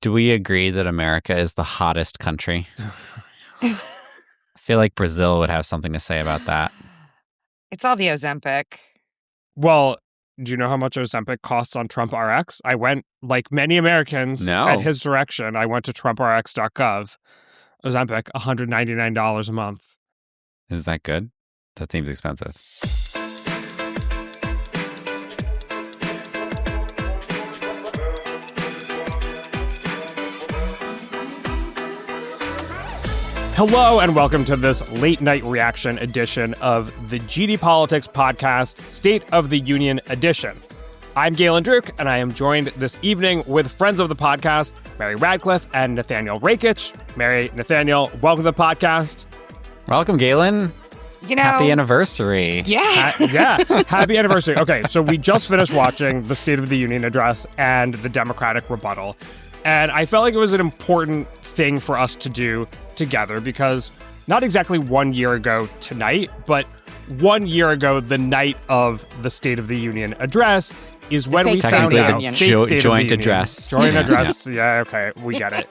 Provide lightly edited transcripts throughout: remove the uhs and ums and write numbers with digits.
Do we agree that America is the hottest country? I feel like Brazil would have something to say about that. It's all the Ozempic. Well, do you know how much Ozempic costs on Trump RX? I went, like many Americans, at his direction. I went to trumprx.gov. Ozempic, $199 a month. Is that good? That seems expensive. Hello and welcome to this late night reaction edition of the GD Politics podcast, State of the Union edition. I'm Galen Druk, and I am joined this evening with friends of the podcast, Mary Radcliffe and Nathaniel Rakich. Mary, Nathaniel, welcome to the podcast. Welcome, Galen. Happy anniversary. Yeah. Happy anniversary. Okay, so we just finished watching the State of the Union address and the Democratic rebuttal. And I felt like it was an important thing for us to do together because not exactly 1 year ago tonight, but 1 year ago, the night of the State of the Union address is when we found out joint address. Joint address. Yeah, okay, we get it.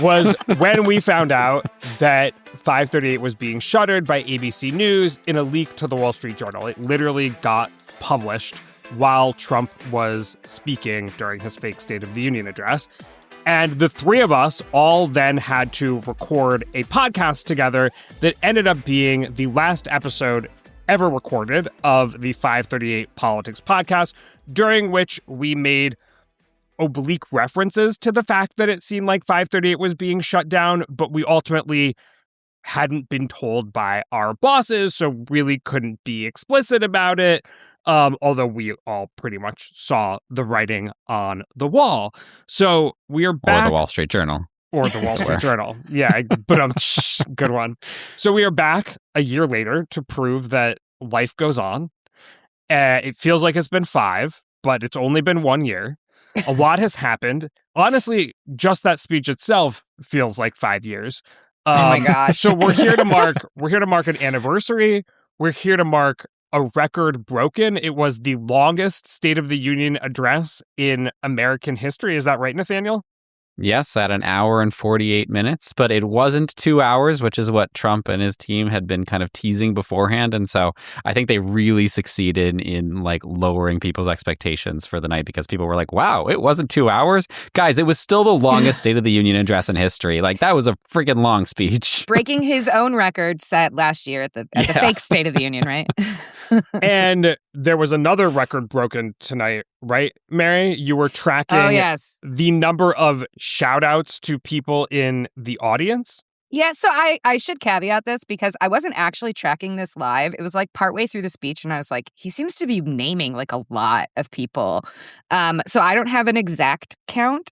Was when we found out that 538 was being shuttered by ABC News in a leak to the Wall Street Journal. It literally got published while Trump was speaking during his fake State of the Union address. And the three of us all then had to record a podcast together that ended up being the last episode ever recorded of the 538 Politics podcast, during which we made oblique references to the fact that it seemed like 538 was being shut down, but we ultimately hadn't been told by our bosses, so really couldn't be explicit about it. Although we all pretty much saw the writing on the wall. So we are back. Or the Wall Street Journal. Or the Wall Street Journal. Yeah, but good one. So we are back a year later to prove that life goes on. It feels like it's been 5, but it's only been 1 year. A lot has happened. Honestly, just that speech itself feels like 5 years. Oh my gosh. So we're here to mark an anniversary. We're here to mark a record broken. It was the longest State of the Union address in American history. Is that right, Nathaniel? Yes, at 1 hour and 48 minutes, but it wasn't 2 hours, which is what Trump and his team had been kind of teasing beforehand. And so I think they really succeeded in like lowering people's expectations for the night because people were like, wow, it wasn't 2 hours. Guys, it was still the longest State of the Union address in history. Like that was a freaking long speech. Breaking his own record set last year at the fake State of the Union, right? And there was another record broken tonight, right, Mary? You were tracking the number of shout outs to people in the audience. Yeah, so I should caveat this because I wasn't actually tracking this live. It was like partway through the speech and I was like, he seems to be naming like a lot of people. So I don't have an exact count.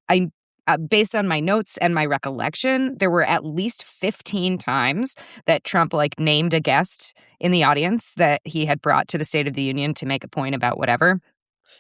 Based on my notes and my recollection, there were at least 15 times that Trump like named a guest in the audience that he had brought to the State of the Union to make a point about whatever.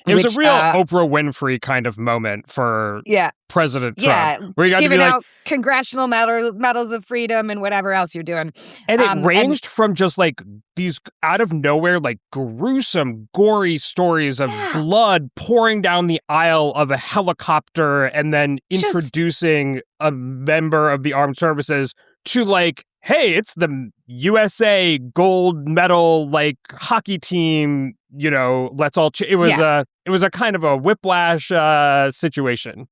It was a real Oprah Winfrey kind of moment for President Trump. Yeah, where you got giving to be out Congressional medals of freedom and whatever else you're doing. And it ranged from just like these out of nowhere, like gruesome, gory stories of blood pouring down the aisle of a helicopter and then introducing a member of the armed services to like, hey, it's the USA gold medal like hockey team. You know, let's all. It was a kind of a whiplash situation.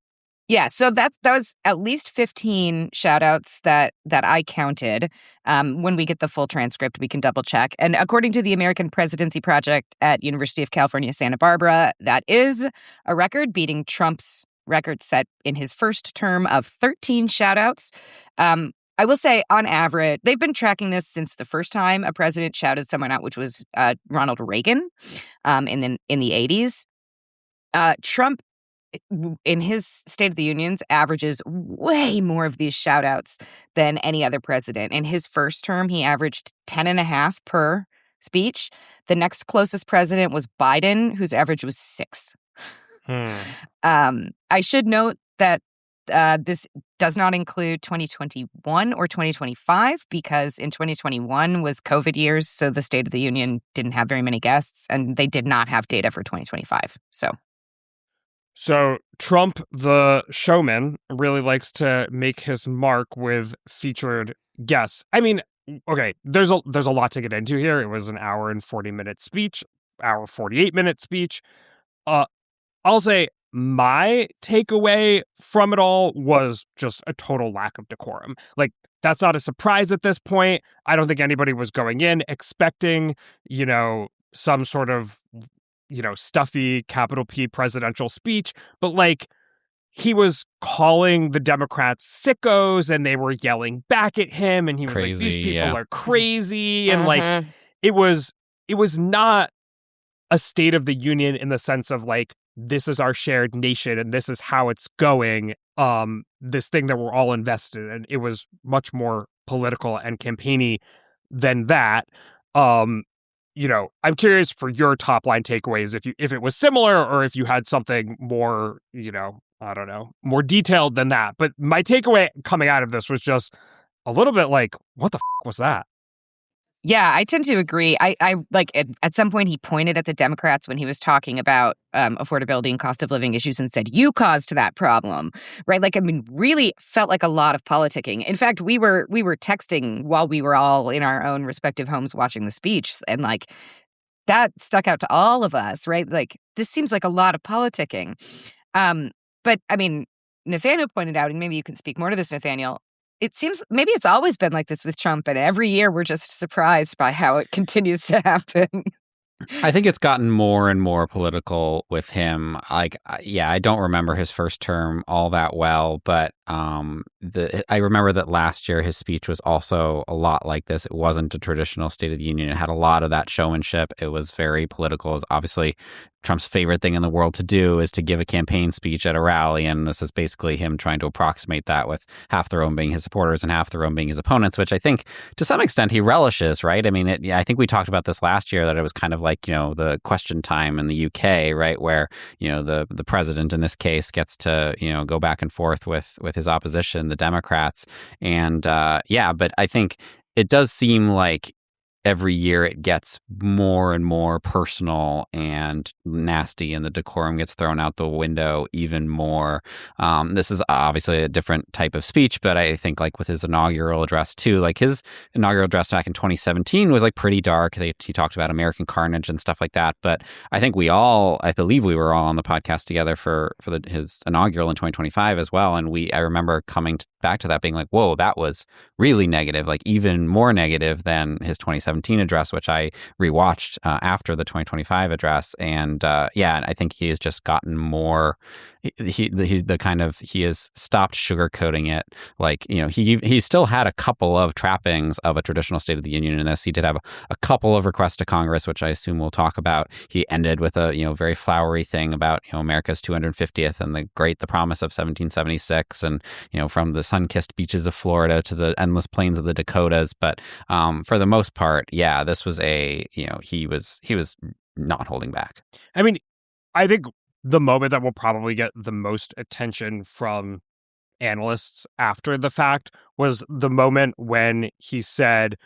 Yeah, so that was at least 15 shout outs that I counted. When we get the full transcript, we can double check. And according to the American Presidency Project at University of California, Santa Barbara, that is a record beating Trump's record set in his first term of 13 shout outs. I will say, on average, they've been tracking this since the first time a president shouted someone out, which was Ronald Reagan in the 80s. Trump, in his State of the Unions, averages way more of these shout-outs than any other president. In his first term, he averaged 10.5 per speech. The next closest president was Biden, whose average was 6. I should note that this does not include 2021 or 2025 because in 2021 was COVID years, so the State of the Union didn't have very many guests, and they did not have data for 2025. So So Trump, the showman, really likes to make his mark with featured guests. I mean, okay, there's a lot to get into here. It was an hour and 40-minute speech, hour 48-minute speech. Uh, I'll say my takeaway from it all was just a total lack of decorum. Like, that's not a surprise at this point. I don't think anybody was going in expecting, some sort of, stuffy capital P presidential speech, but like, he was calling the Democrats sickos and they were yelling back at him, and he was like, these Crazy, people yeah. are crazy. And like, it was not a State of the Union in the sense of like, this is our shared nation and this is how it's going. This thing that we're all invested in. It was much more political and campaigny than that. I'm curious for your top line takeaways if it was similar or if you had something more, I don't know, more detailed than that. But my takeaway coming out of this was just a little bit like, what the was that? Yeah, I tend to agree. I like at some point he pointed at the Democrats when he was talking about affordability and cost of living issues and said, "You caused that problem," right? Like, I mean, really felt like a lot of politicking. In fact, we were texting while we were all in our own respective homes watching the speech, and like that stuck out to all of us, right? Like, this seems like a lot of politicking. But I mean, Nathaniel pointed out, and maybe you can speak more to this, Nathaniel. It seems maybe it's always been like this with Trump, and every year we're just surprised by how it continues to happen. I think it's gotten more and more political with him. Like, yeah, I don't remember his first term all that well, but I remember that last year his speech was also a lot like this. It wasn't a traditional State of the Union. It had a lot of that showmanship. It was very political. It was obviously Trump's favorite thing in the world to do is to give a campaign speech at a rally, and this is basically him trying to approximate that with half the room being his supporters and half the room being his opponents, which I think to some extent he relishes, right? I mean, I think we talked about this last year, that it was kind of like, the question time in the UK, right, where, the president in this case gets to, go back and forth with his opposition, the Democrats. And but I think it does seem like every year it gets more and more personal and nasty, and the decorum gets thrown out the window even more. This is obviously a different type of speech, but I think like with his inaugural address too, like his inaugural address back in 2017 was like pretty dark. He talked about American carnage and stuff like that. But I think I believe we were all on the podcast together for his inaugural in 2025 as well. And I remember coming back to that being like, whoa, that was really negative, like even more negative than his 2017 address, which I rewatched after the 2025 address. And I think he has just gotten more, he has stopped sugarcoating it. Like, he still had a couple of trappings of a traditional State of the Union in this. He did have a couple of requests to Congress, which I assume we'll talk about. He ended with a, very flowery thing about, America's 250th and the promise of 1776 and, from the sun-kissed beaches of Florida to the endless plains of the Dakotas. But for the most part, this was he was not holding back. I mean, I think the moment that will probably get the most attention from analysts after the fact was the moment when he said,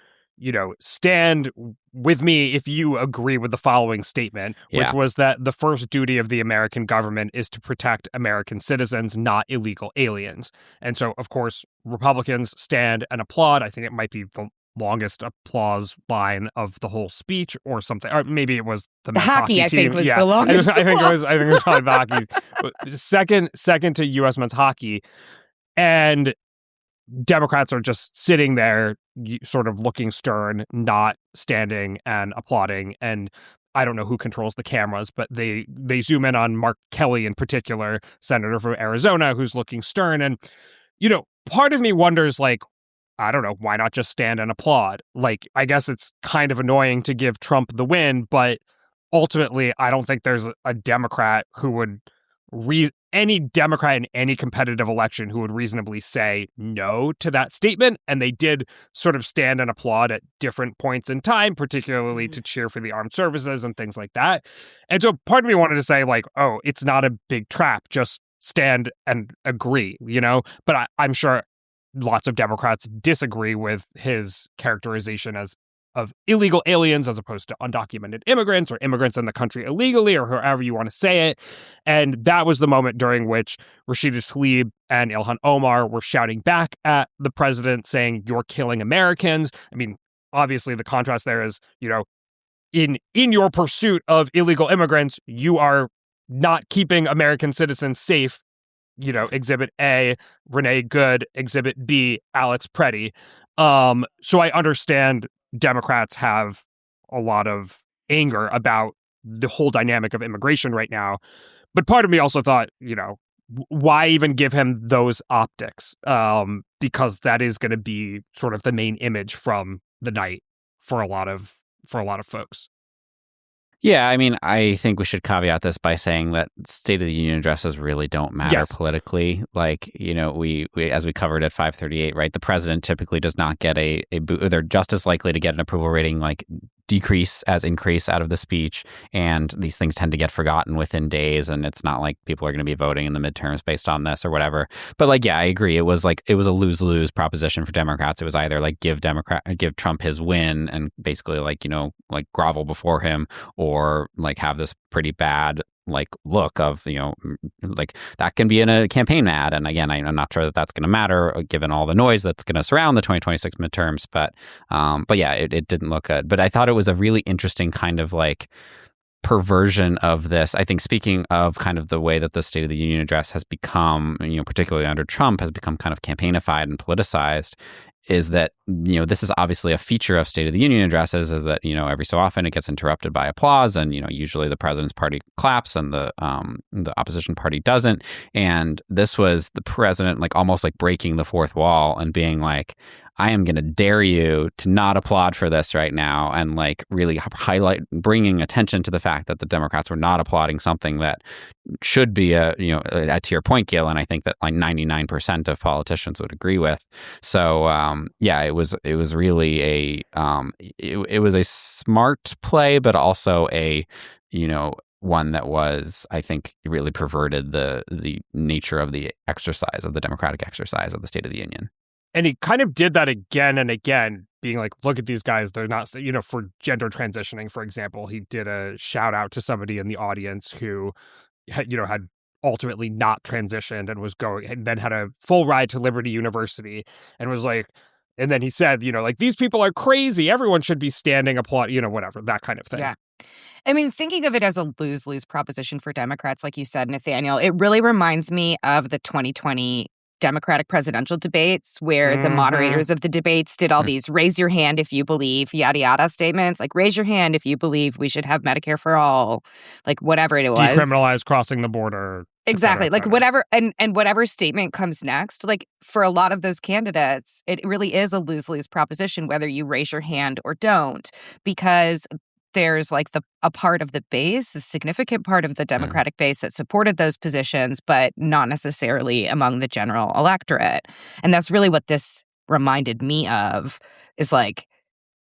stand with me if you agree with the following statement, which was that the first duty of the American government is to protect American citizens, not illegal aliens. And so, of course, Republicans stand and applaud. I think it might be the longest applause line of the whole speech or something. Or maybe it was the men's hockey I team. think was the longest I think it was probably the hockey. Second to U.S. men's hockey. And Democrats are just sitting there sort of looking stern, not standing and applauding. And I don't know who controls the cameras, but they zoom in on Mark Kelly in particular, senator from Arizona, who's looking stern. And, part of me wonders, like, I don't know, why not just stand and applaud? Like, I guess it's kind of annoying to give Trump the win, but ultimately, I don't think there's a Democrat who would any Democrat in any competitive election who would reasonably say no to that statement. And they did sort of stand and applaud at different points in time, particularly to cheer for the armed services and things like that. And so part of me wanted to say, like, oh, it's not a big trap. Just stand and agree, But I'm sure lots of Democrats disagree with his characterization as of illegal aliens as opposed to undocumented immigrants or immigrants in the country illegally, or however you want to say it. And that was the moment during which Rashida Tlaib and Ilhan Omar were shouting back at the president saying, "You're killing Americans." I mean, obviously the contrast there is, in your pursuit of illegal immigrants, you are not keeping American citizens safe. Exhibit A, Renee Good, Exhibit B, Alex Preddy. So I understand Democrats have a lot of anger about the whole dynamic of immigration right now. But part of me also thought, why even give him those optics? Because that is going to be sort of the main image from the night for a lot of folks. Yeah, I mean, I think we should caveat this by saying that State of the Union addresses really don't matter politically. Like, we as we covered at 538, right? The president typically does not get a boost. They're just as likely to get an approval rating like decrease as increase out of the speech. And these things tend to get forgotten within days. And it's not like people are going to be voting in the midterms based on this or whatever. But like, yeah, I agree. It was a lose-lose proposition for Democrats. It was either like give Trump his win and basically like grovel before him, or like have this pretty bad like look of, like that can be in a campaign ad. And again, I'm not sure that that's going to matter given all the noise that's going to surround the 2026 midterms. But yeah, it didn't look good. But I thought it was a really interesting kind of like perversion of this. I think speaking of kind of the way that the State of the Union address has become, particularly under Trump, has become kind of campaignified and politicized, is that, this is obviously a feature of State of the Union addresses, is that, every so often it gets interrupted by applause, and, usually the president's party claps and the opposition party doesn't. And this was the president like almost like breaking the fourth wall and being like, I am going to dare you to not applaud for this right now, and like really bringing attention to the fact that the Democrats were not applauding something that should be to your point, Gail, and I think that like 99% of politicians would agree with. So yeah, it was really it was a smart play, but also a one that was, I think, really perverted the nature of the exercise of the democratic exercise of the State of the Union. And he kind of did that again and again, being like, look at these guys. They're not, for gender transitioning, for example, he did a shout out to somebody in the audience who, had ultimately not transitioned and was going, and then had a full ride to Liberty University and was like, and then he said, like, these people are crazy. Everyone should be standing, applaud, whatever, that kind of thing. Yeah. I mean, thinking of it as a lose-lose proposition for Democrats, like you said, Nathaniel, it really reminds me of the 2020 Democratic presidential debates where the moderators of the debates did all these raise your hand if you believe yada yada statements, like raise your hand if you believe we should have Medicare for all, like whatever it was. Decriminalize crossing the border. Exactly. Like whatever, and whatever statement comes next, like for a lot of those candidates, it really is a lose-lose proposition whether you raise your hand or don't, because there's like a part of the base, a significant part of the Democratic base that supported those positions, but not necessarily among the general electorate. And that's really what this reminded me of, is like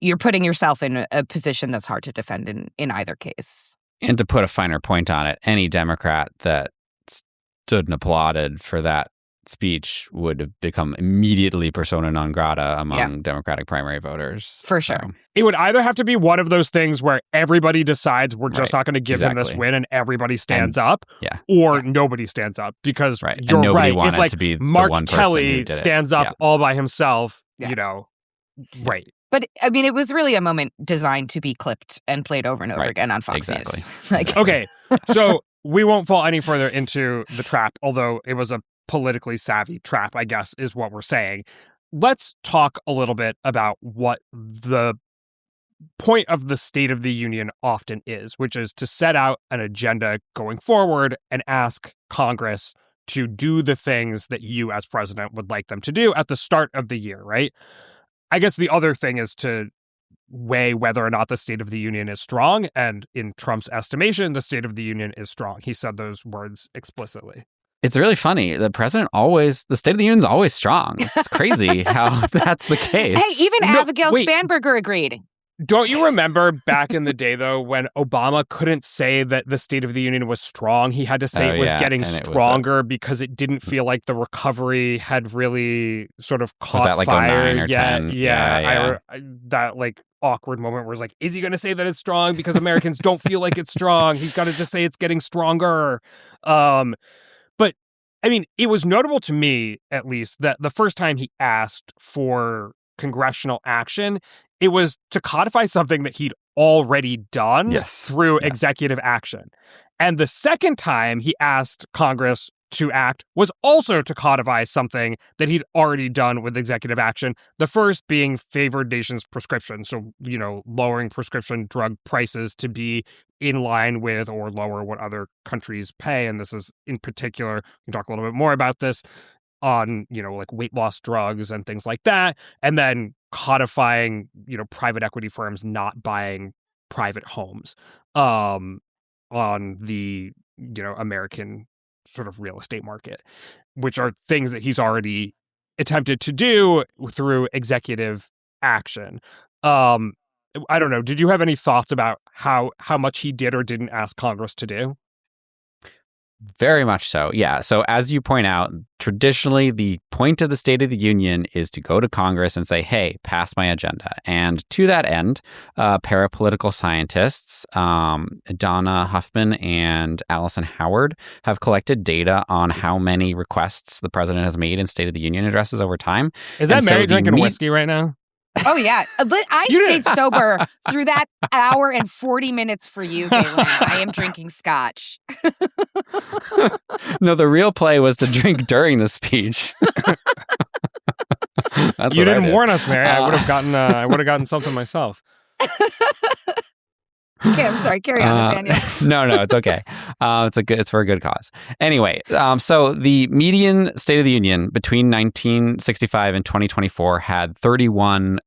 you're putting yourself in a position that's hard to defend in either case. And to put a finer point on it, any Democrat that stood and applauded for that speech would have become immediately persona non grata among Democratic primary voters. For sure. So. It would either have to be one of those things where everybody decides we're just not going to give him this win and everybody stands up, or nobody stands up, because you're right. If like to be Mark Kelly stands up all by himself, right. But I mean, it was really a moment designed to be clipped and played over and over again on Fox News. Like, okay, so we won't fall any further into the trap, although it was a politically savvy trap, I guess, is what we're saying. Let's talk a little bit about what the point of the State of the Union often is, which is to set out an agenda going forward and ask Congress to do the things that you as president would like them to do at the start of the year, right? I guess the other thing is to weigh whether or not the State of the Union is strong. And in Trump's estimation, the State of the Union is strong. He said those words explicitly. It's really funny. The State of the Union is always strong. It's crazy how that's the case. Hey, even Abigail Spanberger agreed. Don't you remember back in the day, though, when Obama couldn't say that the State of the Union was strong? He had to say it was getting stronger because it didn't feel like the recovery had really sort of caught was that like fire 09 or yet. 10? Yeah. That like awkward moment where it's like, is he going to say that it's strong because Americans don't feel like it's strong? He's got to just say it's getting stronger. But I mean, it was notable to me, at least, that the first time he asked for congressional action, it was to codify something that he'd already done through executive action. And the second time he asked Congress to act was also to codify something that he'd already done with executive action. The first being favored nations prescription. So, lowering prescription drug prices to be in line with or lower what other countries pay. And this is in particular, we can talk a little bit more about this on, like weight loss drugs and things like that. And then codifying, private equity firms not buying private homes on the, American sort of real estate market, which are things that he's already attempted to do through executive action. I don't know. Did you have any thoughts about how much he did or didn't ask Congress to do? Very much so. Yeah. So as you point out, traditionally, the point of the State of the Union is to go to Congress and say, hey, pass my agenda. And to that end, parapolitical scientists, Donna Huffman and Allison Howard, have collected data on how many requests the president has made in State of the Union addresses over time. Is that Mary drinking whiskey right now? Oh, yeah. But I stayed sober through that hour and 40 minutes for you, Galen. I am drinking scotch. No, the real play was to drink during the speech. You didn't warn us, Mary. I would have gotten something myself. Okay, I'm sorry. Carry on, Nathaniel. No, it's okay. It's for a good cause. Anyway, so the median State of the Union between 1965 and 2024 had 31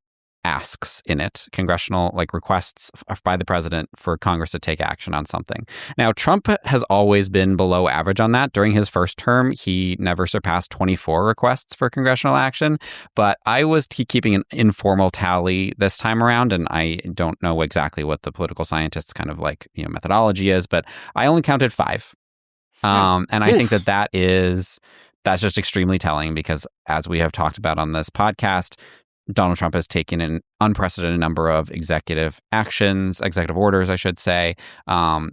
asks in it, congressional requests by the president for Congress to take action on something. Now, Trump has always been below average on that. During his first term, he never surpassed 24 requests for congressional action, but I was keeping an informal tally this time around, and I don't know exactly what the political scientists kind of methodology is, but I only counted 5. And I think that's just extremely telling because, as we have talked about on this podcast, Donald Trump has taken an unprecedented number of executive orders, I should say.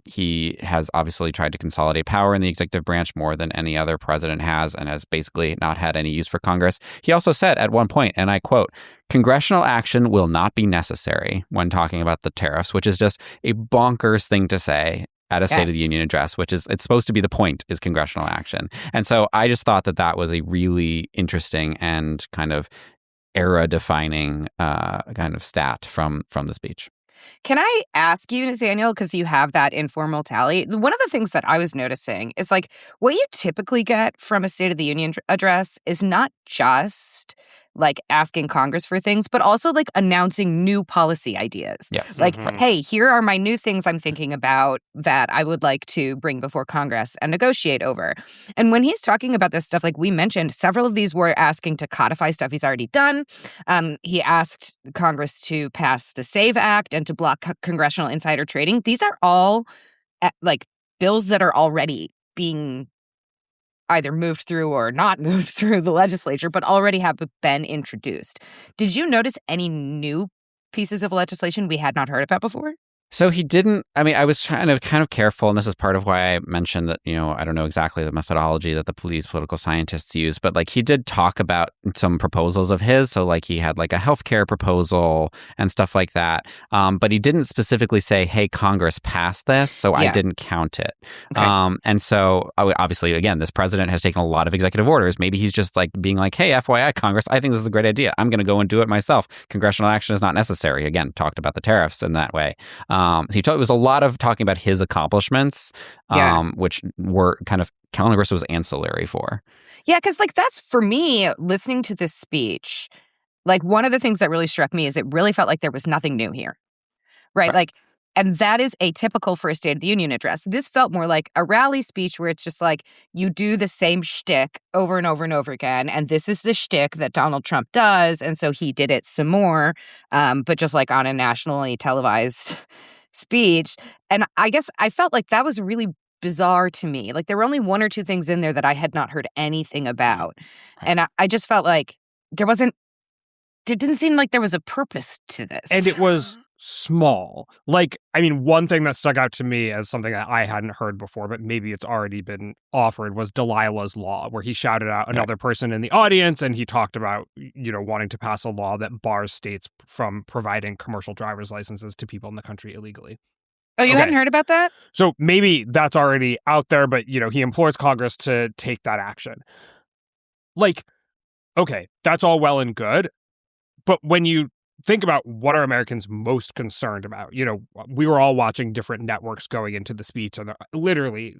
He has obviously tried to consolidate power in the executive branch more than any other president has, and has basically not had any use for Congress. He also said at one point, and I quote, "Congressional action will not be necessary," when talking about the tariffs, which is just a bonkers thing to say at a State of the Union address, it's supposed to be the point is congressional action. And so I just thought that was a really interesting and kind of era-defining kind of stat from the speech. Can I ask you, Nathaniel, because you have that informal tally, one of the things that I was noticing is what you typically get from a State of the Union address is not just asking Congress for things, but also announcing new policy ideas. Yes. Hey, here are my new things I'm thinking about that I would like to bring before Congress and negotiate over. And when he's talking about this stuff, like we mentioned, several of these were asking to codify stuff he's already done. He asked Congress to pass the SAVE Act and to block congressional insider trading. These are all bills that are already being either moved through or not moved through the legislature, but already have been introduced. Did you notice any new pieces of legislation we had not heard about before? So he didn't, I was trying to kind of careful, and this is part of why I mentioned that, I don't know exactly the methodology that the political scientists use, but he did talk about some proposals of his. So he had a healthcare proposal and stuff like that. But he didn't specifically say, hey, Congress passed this, so I didn't count it. Okay. And so obviously, again, this president has taken a lot of executive orders. Maybe he's just being hey, FYI, Congress, I think this is a great idea. I'm going to go and do it myself. Congressional action is not necessary. Again, talked about the tariffs in that way. It was a lot of talking about his accomplishments, which were kind of Congress was ancillary for. Yeah, because that's for me, listening to this speech, one of the things that really struck me is it really felt like there was nothing new here, right? And that is atypical for a State of the Union address. This felt more like a rally speech where it's just you do the same shtick over and over and over again. And this is the shtick that Donald Trump does. And so he did it some more, but just on a nationally televised speech. And I guess I felt that was really bizarre to me. There were only 1 or 2 things in there that I had not heard anything about. And I just felt there wasn't it didn't seem like there was a purpose to this. And it was small. Like, I mean, one thing that stuck out to me as something that I hadn't heard before, but maybe it's already been offered, was Delilah's Law, where he shouted out another person in the audience, and he talked about, wanting to pass a law that bars states from providing commercial driver's licenses to people in the country illegally. Oh, you hadn't heard about that? So maybe that's already out there, but, he implores Congress to take that action. Like, okay, that's all well and good. But when you think about what are Americans most concerned about, we were all watching different networks going into the speech, and literally,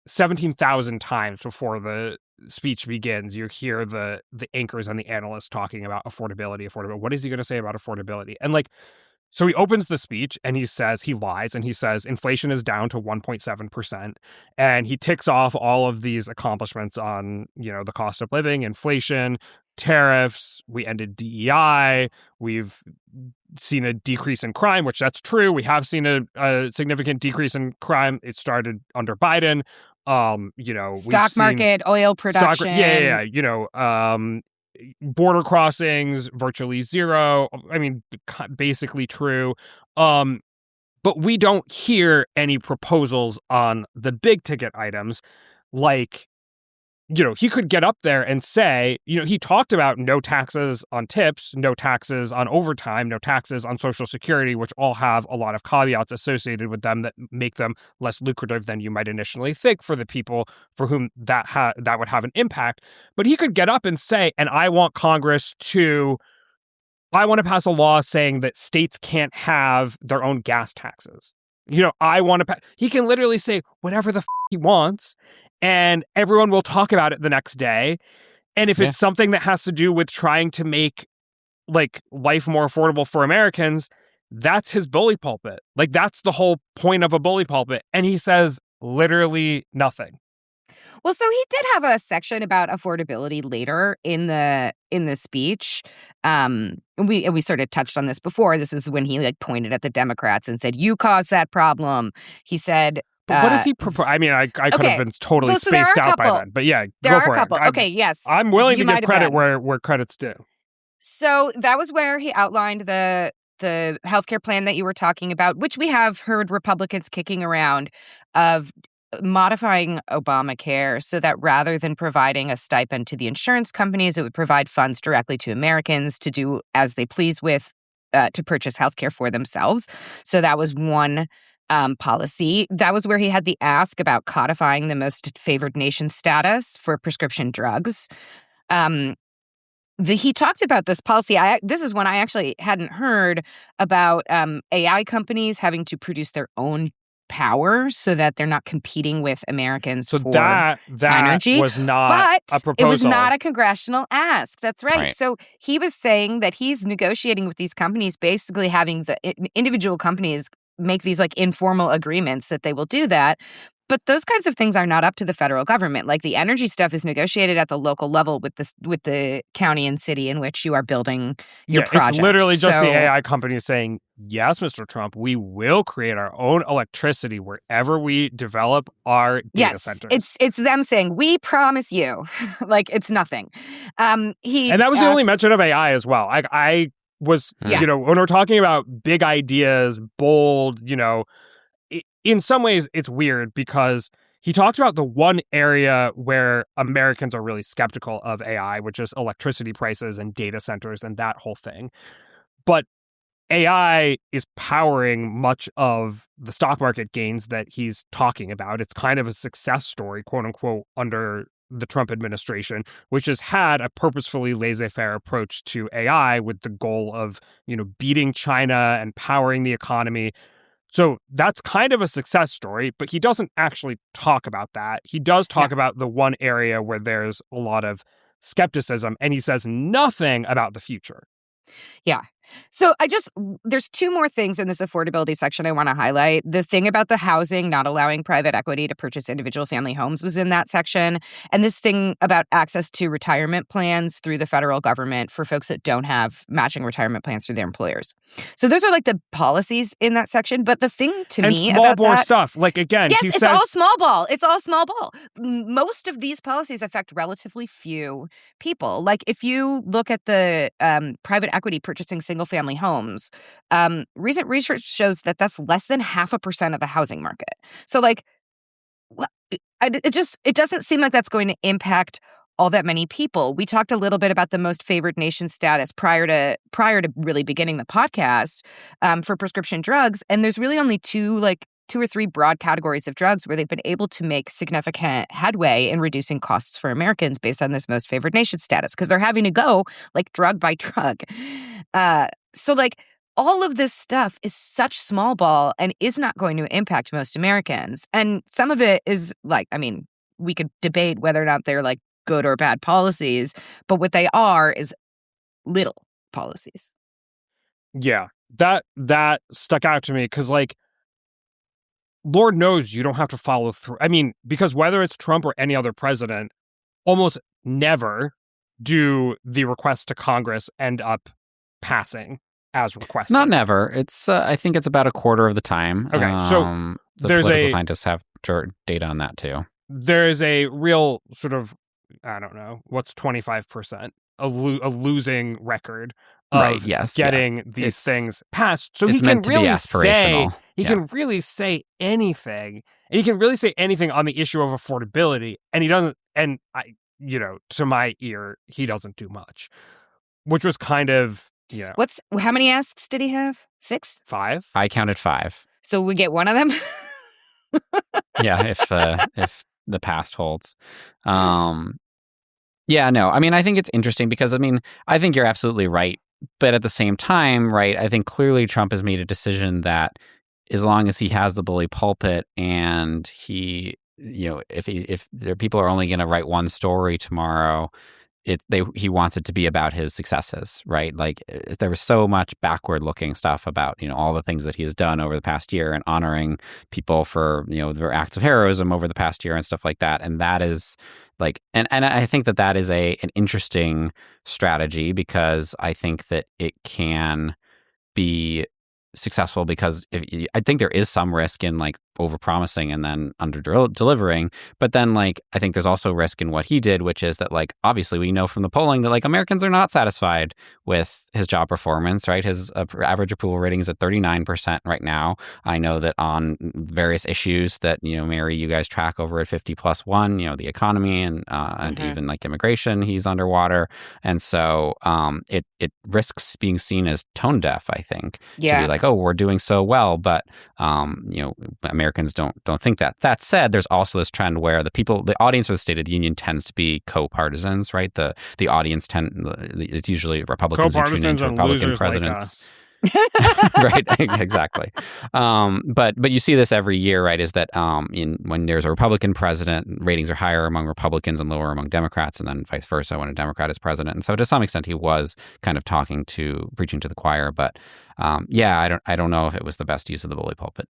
17,000 times before the speech begins, you hear the anchors and the analysts talking about affordability. What is he going to say about affordability? And so he opens the speech and he lies and he says inflation is down to 1.7%. And he ticks off all of these accomplishments on, the cost of living, inflation, tariffs. We ended DEI. We've seen a decrease in crime, which that's true. We have seen a significant decrease in crime. It started under Biden. Stock market, oil production. Border crossings, virtually zero. I mean, basically true. But we don't hear any proposals on the big ticket items. Like, he could get up there and say, he talked about no taxes on tips, no taxes on overtime, no taxes on Social Security, which all have a lot of caveats associated with them that make them less lucrative than you might initially think for the people for whom that would have an impact. But he could get up and say, and I want to pass a law saying that states can't have their own gas taxes. He can literally say whatever the he wants, and everyone will talk about it the next day. And if it's something that has to do with trying to make life more affordable for Americans, that's his bully pulpit. That's the whole point of a bully pulpit. And he says literally nothing. Well, so he did have a section about affordability later in the speech. We sort of touched on this before. This is when he pointed at the Democrats and said, "You caused that problem." He said, but what does he propose? I mean, I could have been totally spaced out by then. But yeah, go for it. Okay, yes. I'm willing to give credit where credit's due. So that was where he outlined the healthcare plan that you were talking about, which we have heard Republicans kicking around, of modifying Obamacare so that rather than providing a stipend to the insurance companies, it would provide funds directly to Americans to do as they please with, to purchase healthcare for themselves. So that was one policy. That was where he had the ask about codifying the most favored nation status for prescription drugs. He talked about this policy. This is one I actually hadn't heard about, AI companies having to produce their own power so that they're not competing with Americans for that energy. Was not a proposal. It was not a congressional ask. That's right. So he was saying that he's negotiating with these companies, basically having the individual companies make these informal agreements that they will do that. But those kinds of things are not up to the federal government. The energy stuff is negotiated at the local level with the county and city in which you are building your project. It's literally just the AI companies saying, yes, Mr. Trump, we will create our own electricity wherever we develop our data centers. It's them saying, we promise you. It's nothing. And that was the only mention of AI as well. I was, when we're talking about big ideas, bold, in some ways, it's weird because he talked about the one area where Americans are really skeptical of AI, which is electricity prices and data centers and that whole thing. But AI is powering much of the stock market gains that he's talking about. It's kind of a success story, quote unquote, under the Trump administration, which has had a purposefully laissez-faire approach to AI with the goal of, beating China and powering the economy. So that's kind of a success story, but he doesn't actually talk about that. He does talk about the one area where there's a lot of skepticism, and he says nothing about the future. Yeah. So there's two more things in this affordability section I want to highlight. The thing about the housing, not allowing private equity to purchase individual family homes was in that section. And this thing about access to retirement plans through the federal government for folks that don't have matching retirement plans through their employers. So those are like the policies in that section. But the thing to and me small about ball that, stuff, like again, yes, he it's says all small ball. It's all small ball. Most of these policies affect relatively few people. Like if you look at the private equity purchasing single family homes, recent research shows that that's less than 0.5% of the housing market. So like, it doesn't seem like that's going to impact all that many people. We talked a little bit about the most favored nation status prior to really beginning the podcast for prescription drugs, and there's really only two or three broad categories of drugs where they've been able to make significant headway in reducing costs for Americans based on this most favored nation status, because they're having to go like drug by drug. So like all of this stuff is such small ball and is not going to impact most Americans. And some of it is like, I mean, we could debate whether or not they're like good or bad policies, but what they are is little policies. Yeah, that stuck out to me because, like, Lord knows you don't have to follow through. I mean, because whether it's Trump or any other president, almost never do the requests to Congress end up passing as requested. Not never. It's I think it's about a quarter of the time. Okay, so the there's political scientists have data on that too. There is a real sort of, I don't know, what's 25%, a losing record of right, yes, getting these things passed. So he can really say, can really say anything. And he can really say anything on the issue of affordability. And he doesn't, and I, to my ear, he doesn't do much, which was kind of, how many asks did he have? 6? 5? I counted 5. So we get one of them? Yeah, if the past holds. Yeah, no, I mean, I think it's interesting because, I mean, I think you're absolutely right. But at the same time, right, I think clearly Trump has made a decision that as long as he has the bully pulpit and he, if there people are only going to write one story tomorrow, he wants it to be about his successes, right? Like there was so much backward looking stuff about, all the things that he has done over the past year and honoring people for, their acts of heroism over the past year and stuff like that. And that is like, and I think that is an interesting strategy because I think that it can be successful because I think there is some risk in like overpromising and then under delivering, but then like I think there's also risk in what he did, which is that like obviously we know from the polling that like Americans are not satisfied with his job performance, right? His average approval rating is at 39% right now. I know that on various issues that Mary, you guys track over at 50+1, the economy and even like immigration, he's underwater, and so it risks being seen as tone deaf. I think to be like, oh, we're doing so well, but Americans don't think that. That said, there's also this trend where the audience for the State of the Union tends to be co-partisans, right? The audience it's usually Republicans who tune into Republican presidents. Right, exactly. But you see this every year, right? Is that when there's a Republican president, ratings are higher among Republicans and lower among Democrats, and then vice versa when a Democrat is president. And so to some extent, he was kind of preaching to the choir. But I don't know if it was the best use of the bully pulpit.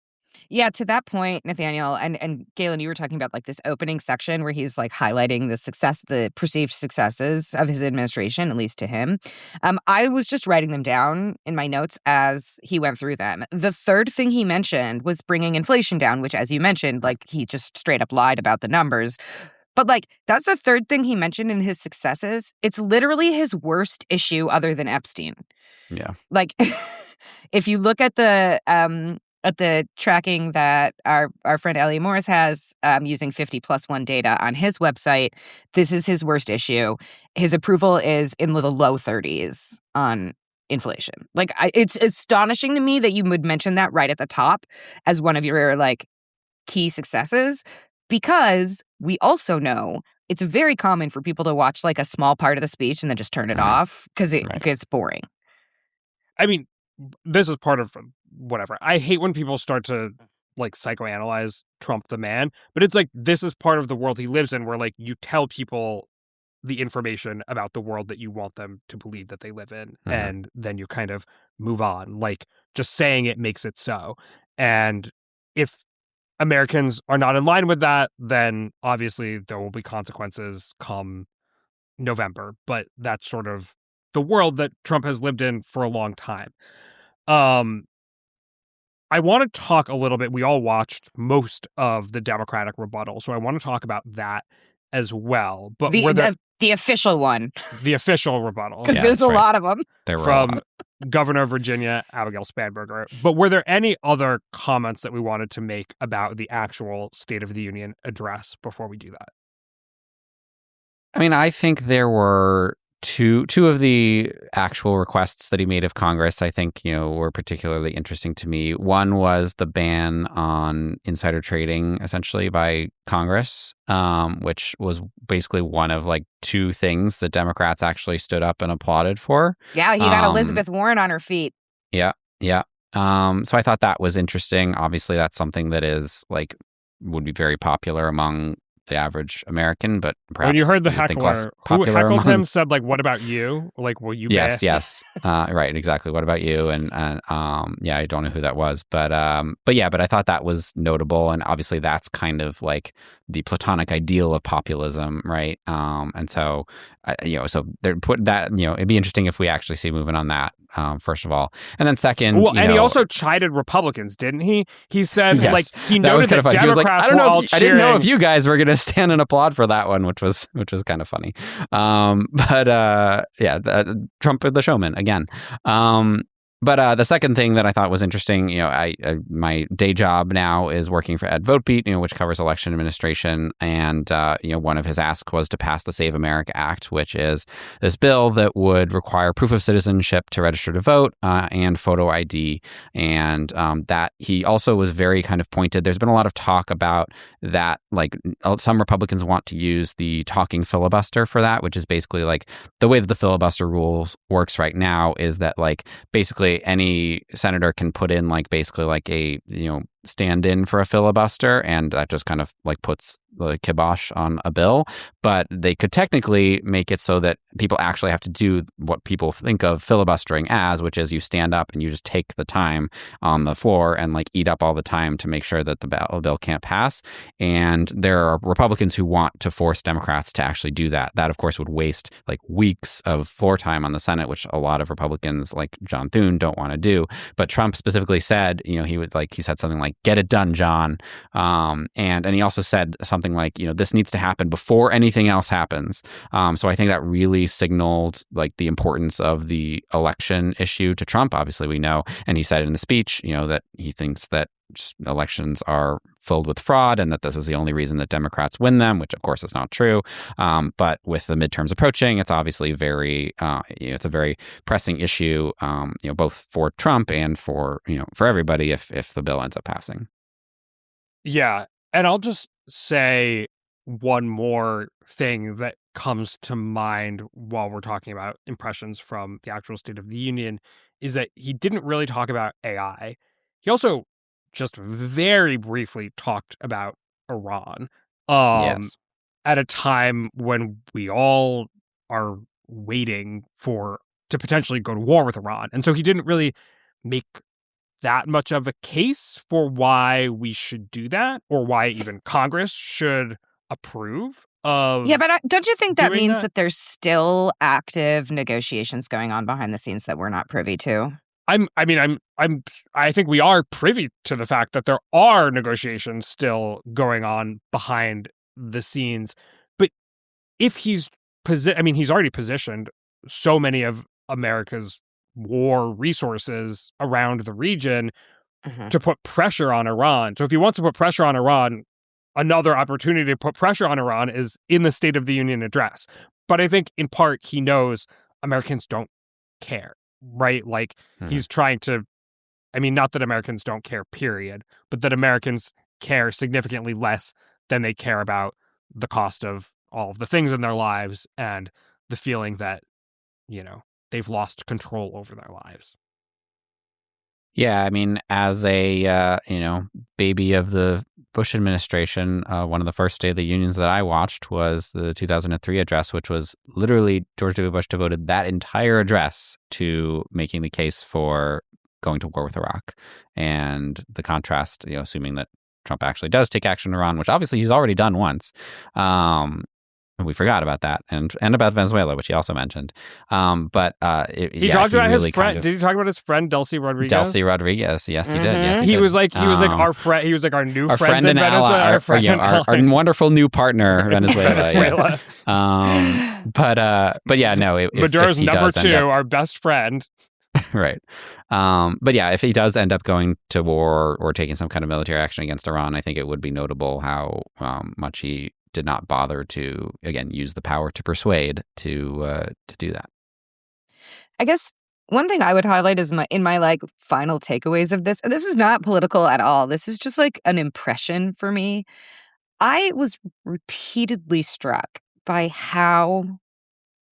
Yeah, to that point, Nathaniel, and Galen, you were talking about like this opening section where he's like highlighting the perceived successes of his administration, at least to him. I was just writing them down in my notes as he went through them. The third thing he mentioned was bringing inflation down, which, as you mentioned, like he just straight up lied about the numbers. But like that's the third thing he mentioned in his successes. It's literally his worst issue other than Epstein. Yeah. Like if you look at the tracking that our friend Elliot Morris has using 50+1 data on his website, this is his worst issue. His approval is in the low 30s on inflation. Like it's astonishing to me that you would mention that right at the top as one of your like key successes, because we also know it's very common for people to watch like a small part of the speech and then just turn it off because it gets boring. I mean, this is part of whatever. I hate when people start to like psychoanalyze Trump the man, but it's like this is part of the world he lives in where like you tell people the information about the world that you want them to believe that they live in. Mhm. And then you kind of move on. Like, just saying it makes it so. And if Americans are not in line with that, then obviously there will be consequences come November. But that's sort of the world that Trump has lived in for a long time. I want to talk a little bit. We all watched most of the Democratic rebuttal, so I want to talk about that as well. But The official one, the official rebuttal, because there's a lot of them from Governor of Virginia Abigail Spanberger. But were there any other comments that we wanted to make about the actual State of the Union address before we do that? I mean, I think there were two of the actual requests that he made of Congress, I think, were particularly interesting to me. One was the ban on insider trading, essentially, by Congress, which was basically one of like two things that Democrats actually stood up and applauded for. Yeah, he got Elizabeth Warren on her feet. Yeah. So I thought that was interesting. Obviously, that's something that is like would be very popular among the average American, but perhaps when you heard the heckler who heckled him said, like, what about you? Like, will you? Yes. Right, exactly. What about you? And yeah, I don't know who that was, but I thought that was notable, and obviously that's kind of like the platonic ideal of populism, right? And so so they're put that it'd be interesting if we actually see movement on that, first of all, and then second. Well, and he also chided Republicans, didn't he? He said, yes, like, he noted that Democrats was like, I didn't know if you guys were going to stand and applaud for that one, which was kind of funny. Trump the showman again. But the second thing that I thought was interesting, my day job now is working for VoteBeat, which covers election administration, and one of his asks was to pass the Save America Act, which is this bill that would require proof of citizenship to register to vote and photo ID, and that he also was very kind of pointed. There's been a lot of talk about that, like some Republicans want to use the talking filibuster for that, which is basically like the way that the filibuster rules works right now is that like basically any senator can put in like basically like a stand in for a filibuster, and that just kind of like puts the kibosh on a bill. But they could technically make it so that people actually have to do what people think of filibustering as, which is you stand up and you just take the time on the floor and like eat up all the time to make sure that the bill can't pass. And there are Republicans who want to force Democrats to actually do that. That, of course, would waste like weeks of floor time on the Senate, which a lot of Republicans like John Thune don't want to do. But Trump specifically said, he said something like, "Get it done, John." And he also said something like, this needs to happen before anything else happens. So I think that really signaled like the importance of the election issue to Trump. Obviously, we know, and he said in the speech, that he thinks that elections are filled with fraud and that this is the only reason that Democrats win them, which of course is not true. But with the midterms approaching, it's obviously very, it's a very pressing issue, both for Trump and for everybody if the bill ends up passing. Yeah. And I'll just say one more thing that comes to mind while we're talking about impressions from the actual State of the Union is that he didn't really talk about AI. He also just very briefly talked about Iran. Yes. At a time when we all are waiting to potentially go to war with Iran. And so he didn't really make that much of a case for why we should do that, or why even Congress should approve of. Yeah, but don't you think that means that there's still active negotiations going on behind the scenes that we're not privy to? I think we are privy to the fact that there are negotiations still going on behind the scenes. But if he's already positioned so many of America's war resources around the region to put pressure on Iran. So if he wants to put pressure on Iran, another opportunity to put pressure on Iran is in the State of the Union address. But I think in part he knows Americans don't care, right? Like he's trying to, not that Americans don't care, period, but that Americans care significantly less than they care about the cost of all of the things in their lives and the feeling that, they've lost control over their lives. Yeah, I mean, as a baby of the Bush administration, one of the first State of the Unions that I watched was the 2003 address, which was literally George W. Bush devoted that entire address to making the case for going to war with Iraq, and the contrast, assuming that Trump actually does take action in Iran, which obviously he's already done once. We forgot about that, and about Venezuela, which he also mentioned. He talked about his friend. Did you talk about his friend Delcy Rodriguez? Delcy Rodriguez, yes, he did. Yes, he was like our friend. He was like our new friend in Venezuela, our wonderful new partner, Venezuela. But yeah, no. Maduro's number 2, our best friend. Right. But yeah, if he does end up going to war or taking some kind of military action against Iran, I think it would be notable how much he did not bother to, again, use the power to persuade to do that. I guess one thing I would highlight is in my final takeaways of this. This is not political at all. This is just like an impression for me. I was repeatedly struck by how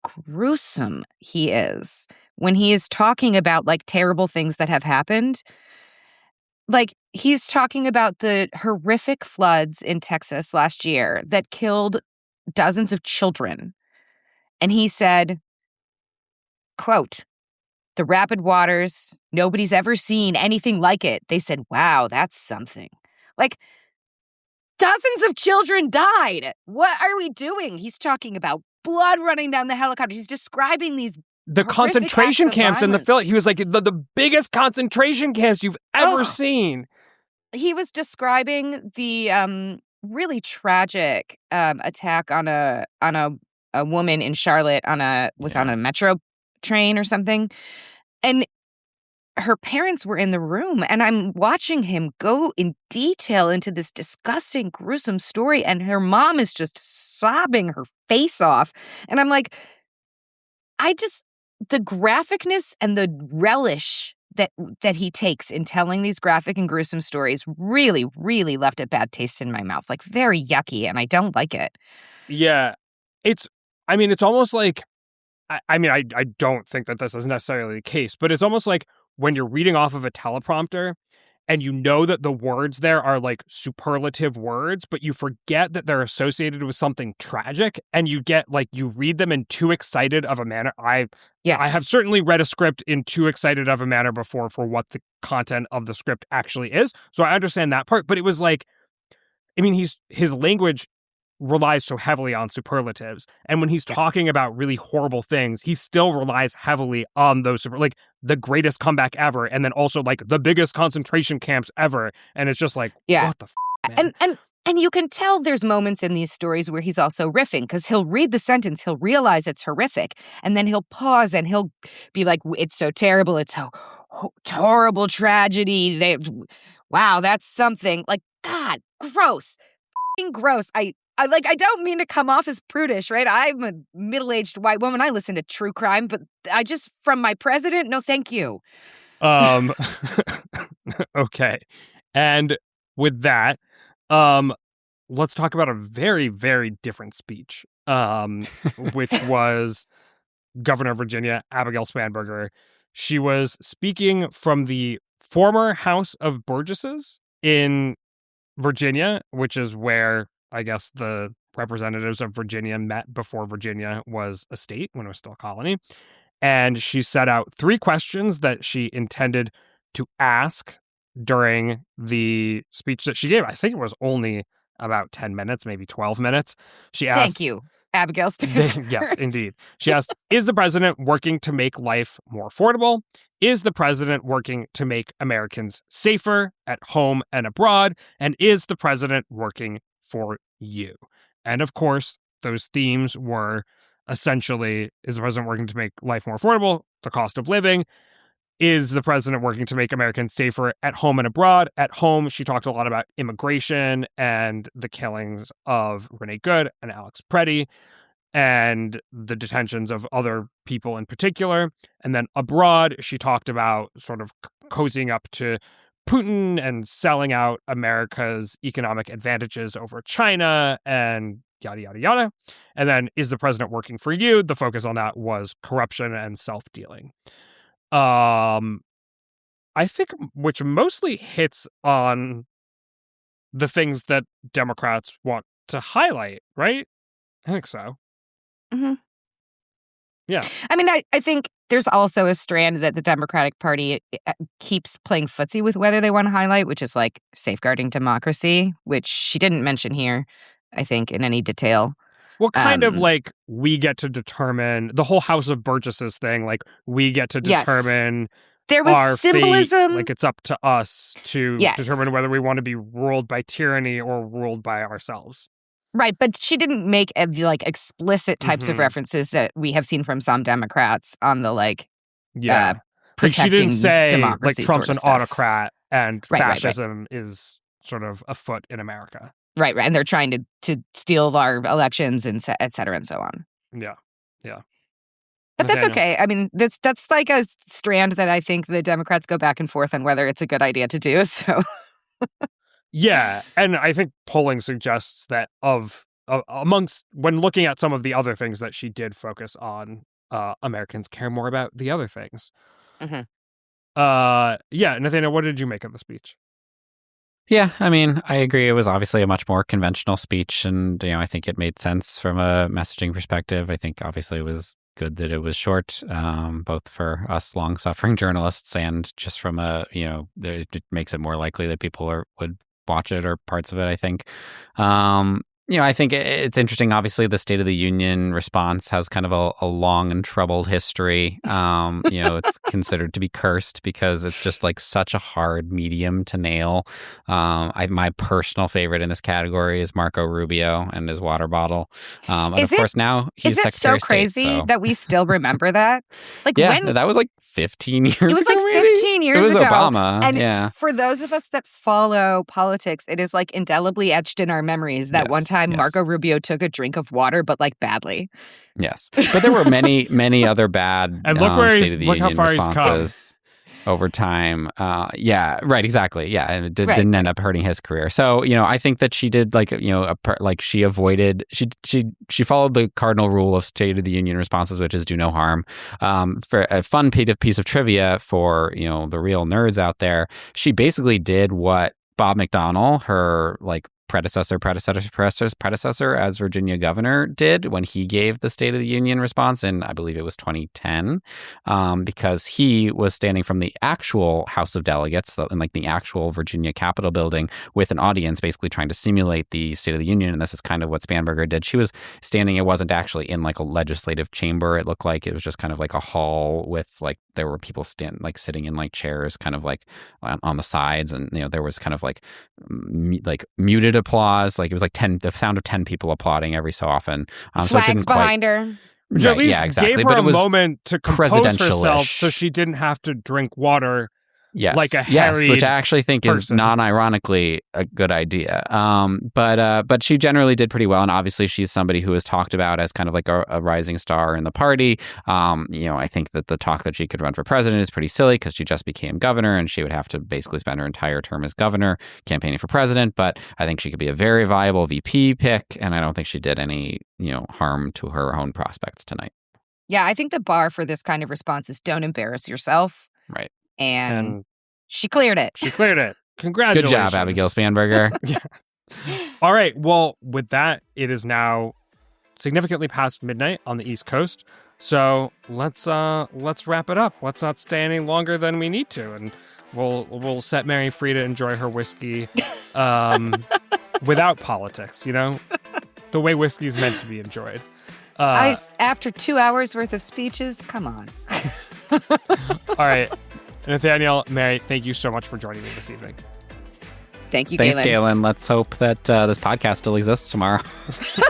gruesome he is when he is talking about terrible things that have happened. He's talking about the horrific floods in Texas last year that killed dozens of children. And he said, quote, "The rapid waters, nobody's ever seen anything like it. They said, wow, that's something." Dozens of children died. What are we doing? He's talking about blood running down the helicopter. He's describing the concentration camps in the film. He was like, the biggest concentration camps you've ever seen. He was describing the really tragic attack on a woman in Charlotte on a metro train or something, and her parents were in the room, and I'm watching him go in detail into this disgusting, gruesome story, and her mom is just sobbing her face off, and I'm like, the graphicness and the relish that he takes in telling these graphic and gruesome stories really, really left a bad taste in my mouth. Very yucky, and I don't like it. Yeah. It's almost like, I don't think that this is necessarily the case, but it's almost like when you're reading off of a teleprompter and you know that the words there are superlative words, but you forget that they're associated with something tragic, and you get you read them in too excited of a manner. Yes. I have certainly read a script in too excited of a manner before for what the content of the script actually is. So I understand that part, but it was his language relies so heavily on superlatives. And when he's talking about really horrible things, he still relies heavily on those the greatest comeback ever, and then also the biggest concentration camps ever. And it's just what the man? And you can tell there's moments in these stories where he's also riffing, because he'll read the sentence, he'll realize it's horrific, and then he'll pause and he'll be like, it's so terrible, it's so horrible tragedy. Wow, that's something. God, gross. Gross. I don't mean to come off as prudish, right? I'm a middle-aged white woman. I listen to true crime, but from my president, no thank you. Okay. And with that, let's talk about a very, very different speech, which was Governor of Virginia, Abigail Spanberger. She was speaking from the former House of Burgesses in Virginia, which is where I guess the representatives of Virginia met before Virginia was a state, when it was still a colony. And she set out 3 questions that she intended to ask during the speech that she gave. I think it was only about 10 minutes, maybe 12 minutes. She asked, "Thank you, Abigail Spanberger." Yes, indeed. She asked, is the president working to make life more affordable? Is the president working to make Americans safer at home and abroad? And is the president working for you? And of course, those themes were essentially, is the president working to make life more affordable? The cost of living. Is the president working to make Americans safer at home and abroad? At home, she talked a lot about immigration and the killings of Renee Good and Alex Preddy and the detentions of other people in particular. And then abroad, she talked about sort of cozying up to Putin and selling out America's economic advantages over China and yada, yada, yada. And then, is the president working for you? The focus on that was corruption and self-dealing. I I think which mostly hits on the things that Democrats want to highlight, right? I think so. Mm-hmm. Yeah. I mean, I think there's also a strand that the Democratic Party keeps playing footsie with whether they want to highlight, which is like safeguarding democracy, which she didn't mention here, I think, in any detail. Well, kind of like we get to determine the whole House of Burgesses thing, like we get to determine there was our symbolism. Fate, like it's up to us to determine whether we want to be ruled by tyranny or ruled by ourselves. Right, but she didn't make like explicit types of references that we have seen from some Democrats on the protecting like she didn't say democracy like Trump's sort of an stuff. autocrat and fascism is sort of afoot in America. Right, and they're trying to steal our elections and et cetera and so on. Yeah. But Nathaniel. That's okay. I mean, that's like a strand that I think the Democrats go back and forth on whether it's a good idea to do. So. Yeah, and I think polling suggests that amongst when looking at some of the other things that she did focus on, Americans care more about the other things. Mm-hmm. Yeah, Nathaniel, what did you make of the speech? Yeah, I mean, I agree. It was obviously a much more conventional speech, and I think it made sense from a messaging perspective. I think obviously it was good that it was short, both for us long-suffering journalists and just from it makes it more likely that people would watch it or parts of it, I think. I think it's interesting. Obviously, the State of the Union response has kind of a long and troubled history. It's considered to be cursed because it's just like such a hard medium to nail. My personal favorite in this category is Marco Rubio and his water bottle. And of course, now he's Secretary of State. Is it so crazy that we still remember that? That was like 15 years ago. It was like 15 years ago. It was Obama. And for those of us that follow politics, it is like indelibly etched in our memories that one time Marco Rubio took a drink of water, but like badly. Yes. But there were many, many other bad and look where State of the look Union how far responses over time. Yeah, right, exactly. Yeah, and it didn't end up hurting his career. So, I think that she did she avoided, she followed the cardinal rule of State of the Union responses, which is do no harm. For a fun piece of trivia for, the real nerds out there, she basically did what Bob McDonnell, her predecessor as Virginia governor did when he gave the State of the Union response in, I believe it was 2010, because he was standing from the actual House of Delegates in the actual Virginia Capitol building with an audience basically trying to simulate the State of the Union. And this is kind of what Spanberger did. She was standing, it wasn't actually in a legislative chamber. It looked like it was just kind of like a hall with there were people sitting in chairs kind of on the sides. And, there was kind of muted applause. It was 10, the sound of 10 people applauding every so often. Flags so it didn't behind her. Which at least gave her a moment to compose herself so she didn't have to drink water. Yes, like a harried which I actually think is non-ironically a good idea. But she generally did pretty well, and obviously she's somebody who is talked about as kind of a rising star in the party. I think that the talk that she could run for president is pretty silly because she just became governor, and she would have to basically spend her entire term as governor campaigning for president. But I think she could be a very viable VP pick, and I don't think she did any harm to her own prospects tonight. Yeah, I think the bar for this kind of response is don't embarrass yourself. Right. And she cleared it. Congratulations. Good job, Abigail Spanberger. Yeah. All right. Well, with that, it is now significantly past midnight on the East Coast. So let's wrap it up. Let's not stay any longer than we need to, and we'll set Mary free to enjoy her whiskey without politics. The way whiskey is meant to be enjoyed. After 2 hours worth of speeches, come on. All right. Nathaniel, Mary, thank you so much for joining me this evening. Thank you, Galen. Thanks, Galen. Let's hope that this podcast still exists tomorrow.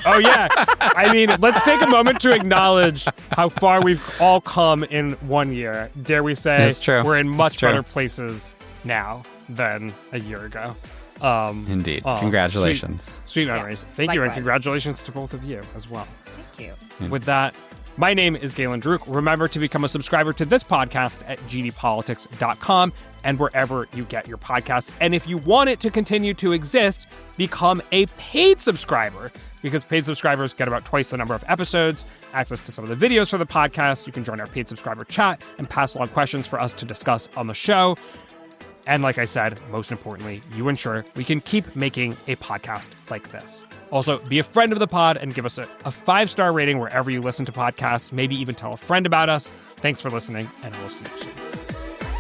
Oh, yeah. I mean, let's take a moment to acknowledge how far we've all come in 1 year. Dare we say That's true. We're in much better places now than a year ago. Indeed. Congratulations. Sweet memories. Yeah, Thank you, and likewise. congratulations to both of you as well. Thank you. With that, my name is Galen Druk. Remember to become a subscriber to this podcast at gdpolitics.com and wherever you get your podcasts. And if you want it to continue to exist, become a paid subscriber, because paid subscribers get about twice the number of episodes, access to some of the videos for the podcast. You can join our paid subscriber chat and pass along questions for us to discuss on the show. And like I said, most importantly, you ensure we can keep making a podcast like this. Also, be a friend of the pod and give us a 5-star rating wherever you listen to podcasts. Maybe even tell a friend about us. Thanks for listening, and we'll see you soon.